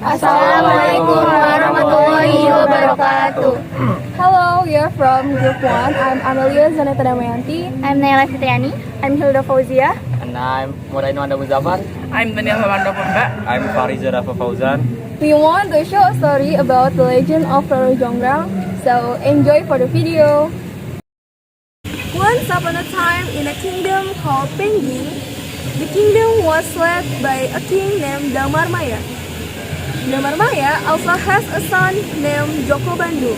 Assalamualaikum warahmatullahi wabarakatuh. Hello, we are from Group 1. I'm Amelia Zaneta Damayanti. I'm Naila Fitriani. I'm Hilda Fauzia. And I'm Moraino Anda Muzaffar. I'm Daniel Hamanda Pemba. I'm Fariza Rafa Fauzan. We want to show a story about the legend of Roro Jonggrang, so enjoy for the video. Once upon a time in a kingdom called Pengging, the kingdom was led by a king named Damarmaya. Damarmaya also has a son named Joko Bandung.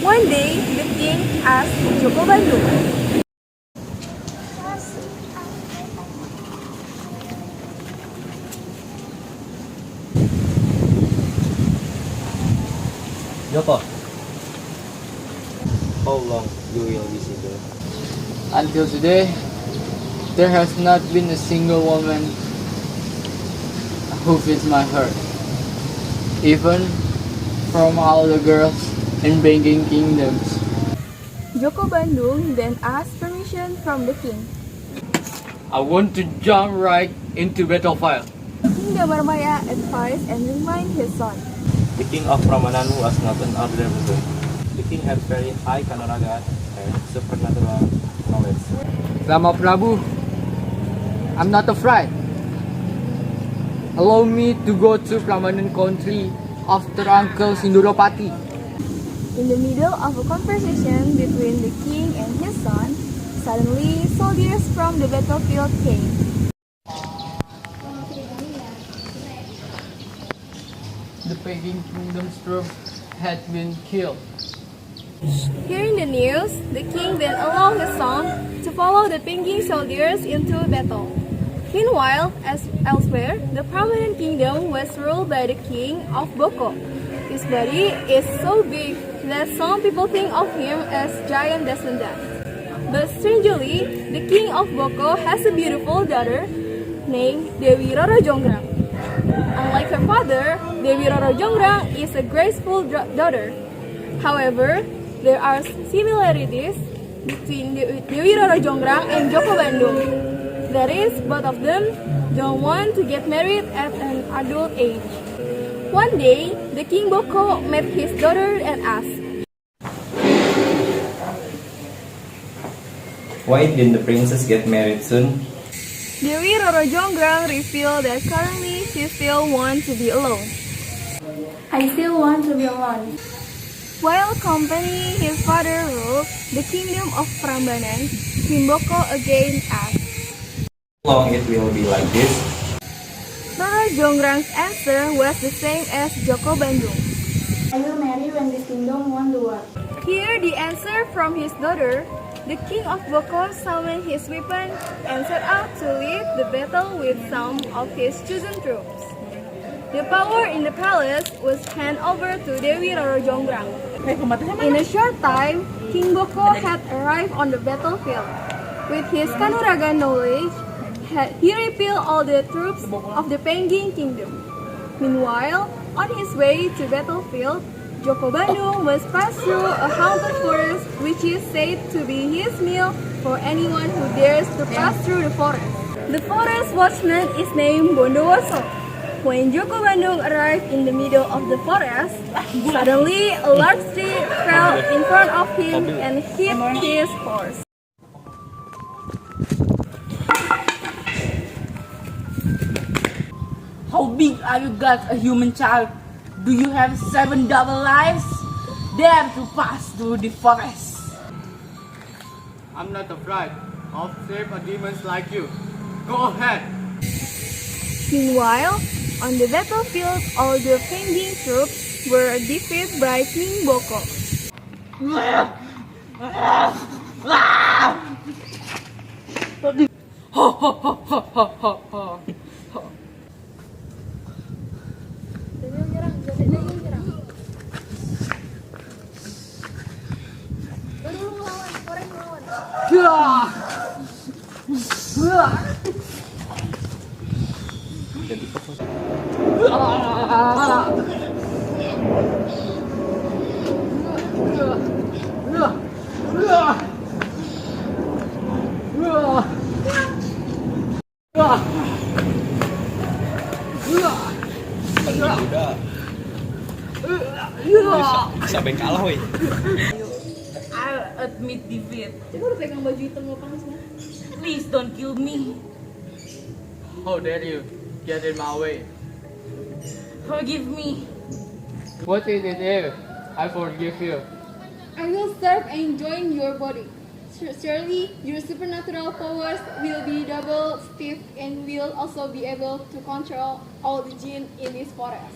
One day, the king asked Joko Bandung, Joko, how long you will be single? Until today, there has not been a single woman who fits my heart. Even from all the girls in banking kingdoms. Joko Bandung then asked permission from the king. I want to jump right into battlefield. King Damarmaya advised and reminded his son. The king of Prambanan was not an ordinary person. The king had very high kanuragan and supernatural knowledge. Rama Prabu, I'm not afraid. Allow me to go to Prambanan country after Uncle Sinduropati. In the middle of a conversation between the king and his son, suddenly soldiers from the battlefield came. The pagan kingdom's troops had been killed. Hearing the news, the king then allowed his son to follow the Pengging soldiers into battle. Meanwhile, as elsewhere, the Prambanan kingdom was ruled by the king of Boko. His body is so big that some people think of him as giant descendant. But strangely, the king of Boko has a beautiful daughter named Dewi Roro Jonggrang. Unlike her father, Dewi Roro Jonggrang is a graceful daughter. However, there are similarities between Dewi Roro Jonggrang and Joko Bandung. That is, both of them don't want to get married at an adult age. One day, the king Boko met his daughter and asked, Why didn't the princess get married soon? Dewi Roro Jonggrang revealed that currently she still wants to be alone. I still want to be alone. While accompanying his father ruled the kingdom of Prambanan, King Boko again asked. How long it will be like this? Roro Jonggrang's answer was the same as Joko Bandung. I will marry when this kingdom won the war. Hear the answer from his daughter. The king of Boko summoned his weapon and set out to lead the battle with some of his chosen troops. The power in the palace was handed over to Dewi Roro Jonggrang. In a short time, King Boko had arrived on the battlefield. With his kanuragan knowledge, he repelled all the troops of the Pengging kingdom. Meanwhile, on his way to battlefield, Joko Bandung must pass through a haunted forest, which is said to be his meal for anyone who dares to pass through the forest. The forest watchman is named Bondowoso. When Joko Bandung arrived in the middle of the forest, suddenly a large tree fell in front of him and hit his horse. How big are you guys, a human child? Do you have 7 double lives? Dare to pass through the forest. I'm not afraid of brave demons like you. Go ahead. Meanwhile, on the battlefield, all the Pengging troops were defeated by King Boko. Siapa yang kalah, woi? I'll admit defeat. Coba lu pegang baju hitam lo panas banget. Please don't kill me. How dare you get in my way? Forgive me. What is it here? I forgive you. I will serve and join your body. Surely your supernatural powers will be double stiff and will also be able to control all the jinn in this forest.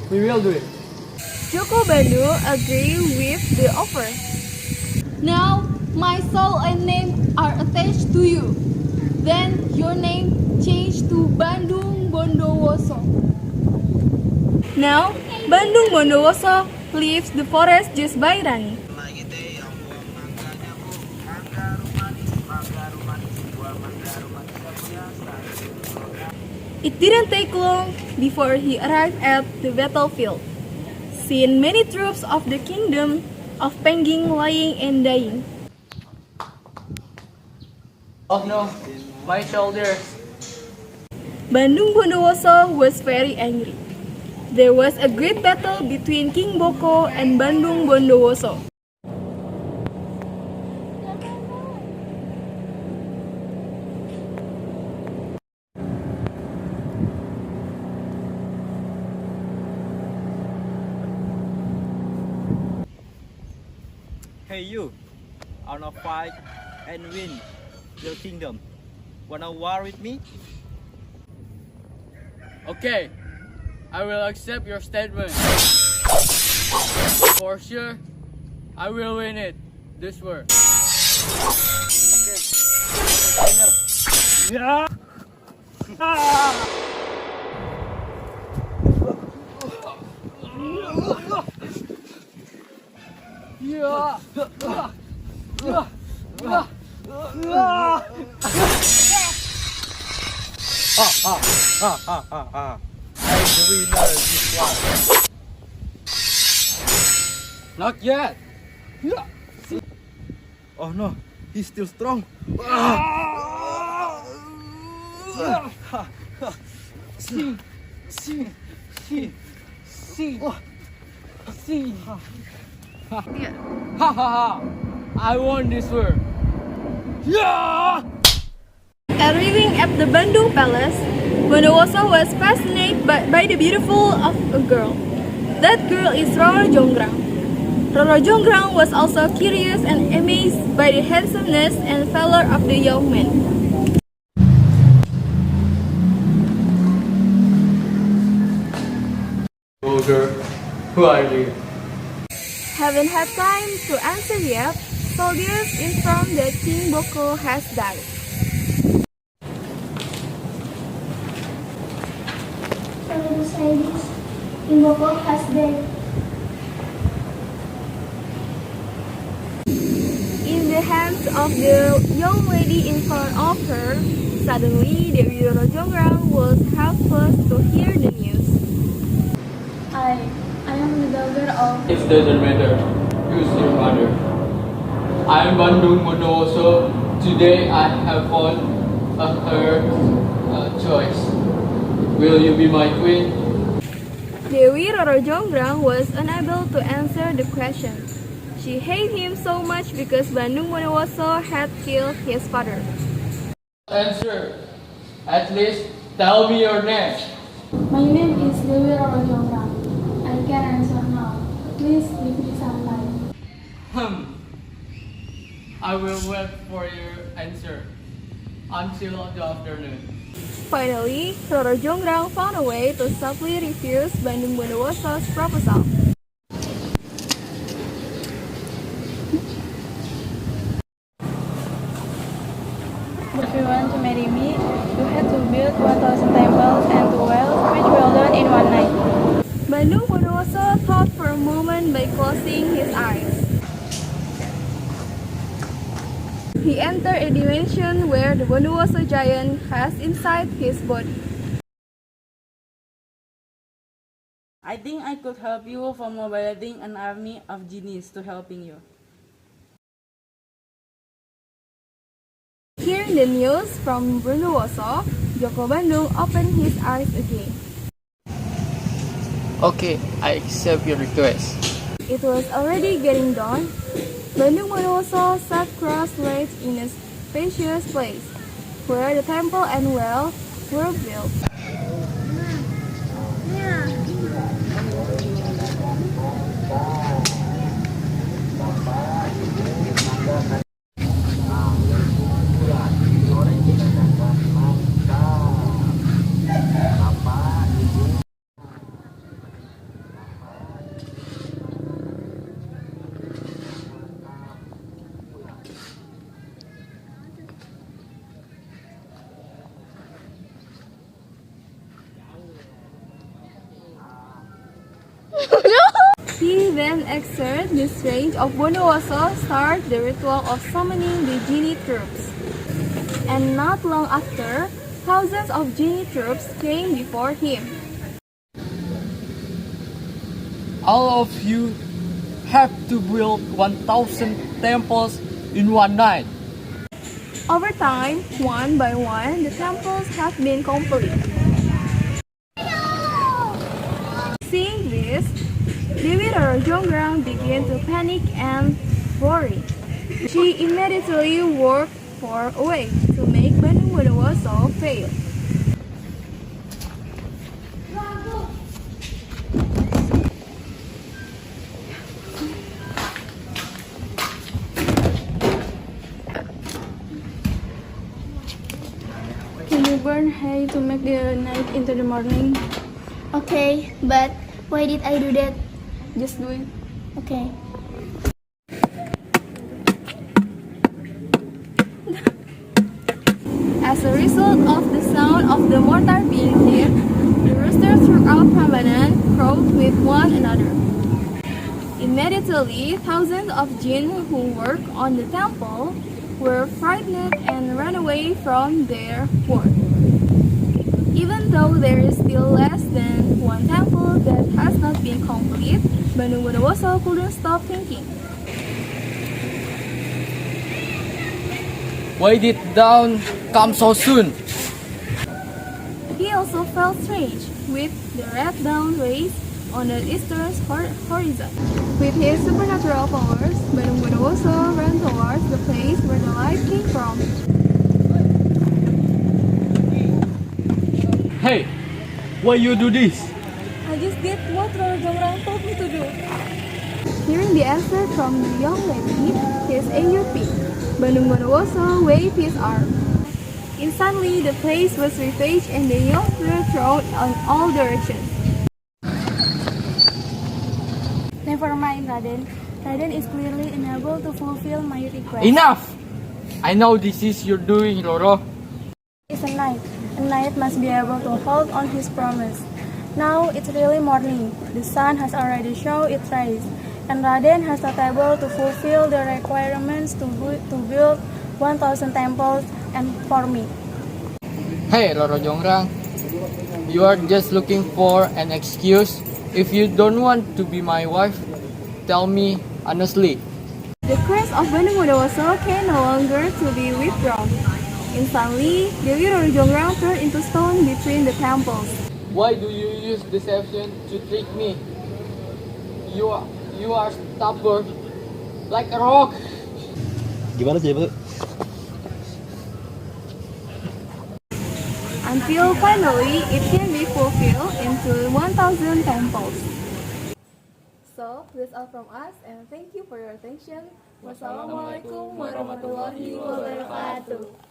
We will do it. Joko Bandung agree with the offer. Now my soul and name are attached to you. Then your name changed to Bandung Bondowoso. Now Bandung Bondowoso leaves the forest just by Rani. It didn't take long before he arrived at the battlefield, seeing many troops of the kingdom of Pengging lying and dying. Oh no, my shoulders. Bandung Bondowoso was very angry. There was a great battle between King Boko and Bandung Bondowoso. Hey you, I wanna fight and win your kingdom. Wanna war with me? Okay, I will accept your statement. For sure, I will win it. This war. Ya. I'm the winner this one. Not yet. Oh no, he's still strong. Ha ha ha! I won this war. Arriving at the Bandung Palace, Bondowoso was fascinated by the beautiful of a girl. That girl is Roro Jonggrang. Roro Jonggrang was also curious and amazed by the handsomeness and valor of the young man. Oh girl, who are you? Haven't had time to answer yet, soldiers inform that King Boko has died. Sorry to say this, King Boko has died. In the hands of the young lady in front of her, suddenly Dewi Roro Jonggrang was helpless to hear the news. I am the daughter of. It doesn't matter. Who's your mother? I am Bandung Bondowoso. Today I have fought her choice. Will you be my queen? Dewi Roro Jonggrang was unable to answer the question. She hated him so much because Bandung Bondowoso had killed his father. Answer. At least tell me your name. My name is Dewi Roro Jonggrang. I can answer now. Please give me some time. I will wait for your answer until the afternoon. Finally, Roro Jonggrang found a way to softly refuse Bandung Bondowoso's proposal. If you want to marry me, you had to build 1,000 temples and 2 wells, which will done in one night. Bandung Bondowoso thought for a moment by closing his eyes. He entered a dimension where the Bondowoso giant has inside his body. I think I could help you from mobilizing an army of genies to helping you. Hearing the news from Bondowoso, Joko Bandung opened his eyes again. Okay, I accept your request. It was already getting dawn. Bandung Bondowoso sat cross-legged in a spacious place, where the temple and well were built. He then exerted the strength of Bondowoso start the ritual of summoning the genie troops. And not long after, thousands of genie troops came before him. All of you have to build 1,000 temples in one night. Over time, one by one, the temples have been complete. Seeing this, Dewi Roro Jonggrang began to panic and worry. She immediately worked for a way to make Bandung Bondowoso fail. Can you burn hay to make the night into the morning? Okay, but why did I do that? Just do it. Okay. As a result of the sound of the mortar being hit, the roosters throughout Prambanan crowed with one another. Immediately, thousands of jinn who work on the temple were frightened and ran away from their work. Even though there is still less than one temple that has not been complete, Bandung Bondowoso couldn't stop thinking. Why did dawn come so soon? He also felt strange with the red dawn rays on the eastern horizon. With his supernatural powers, Bandung Bondowoso ran towards the place where the light came from. Hey, why you do this? I just did what Roro Jonggrang told me to do. Hearing the answer from the young lady, his anger peaked. Bandung Bondowoso waved his arm. Instantly, the place was ravaged and the young were thrown in all directions. Never mind, Raden. Raden is clearly unable to fulfill my request. Enough! I know this is your doing, Roro. It's a knight. A knight must be able to hold on his promise. Now it's really morning. The sun has already shown its rays, and Raden has not able to fulfill the requirements to build 1,000 temples and for me. Hey, Roro Jonggrang. You are just looking for an excuse. If you don't want to be my wife, tell me honestly. The crest of Bandung Bondowoso can no longer to be withdrawn. Instantly, Dewi Roro Jonggrang turned into stone between the temples. Why do you use deception to trick me? You are stubborn, like a rock. Gimana sih, Pak? Until finally, it can be fulfilled into 1,000 temples. So, that's all from us, and thank you for your attention. Wassalamualaikum warahmatullahi wabarakatuh.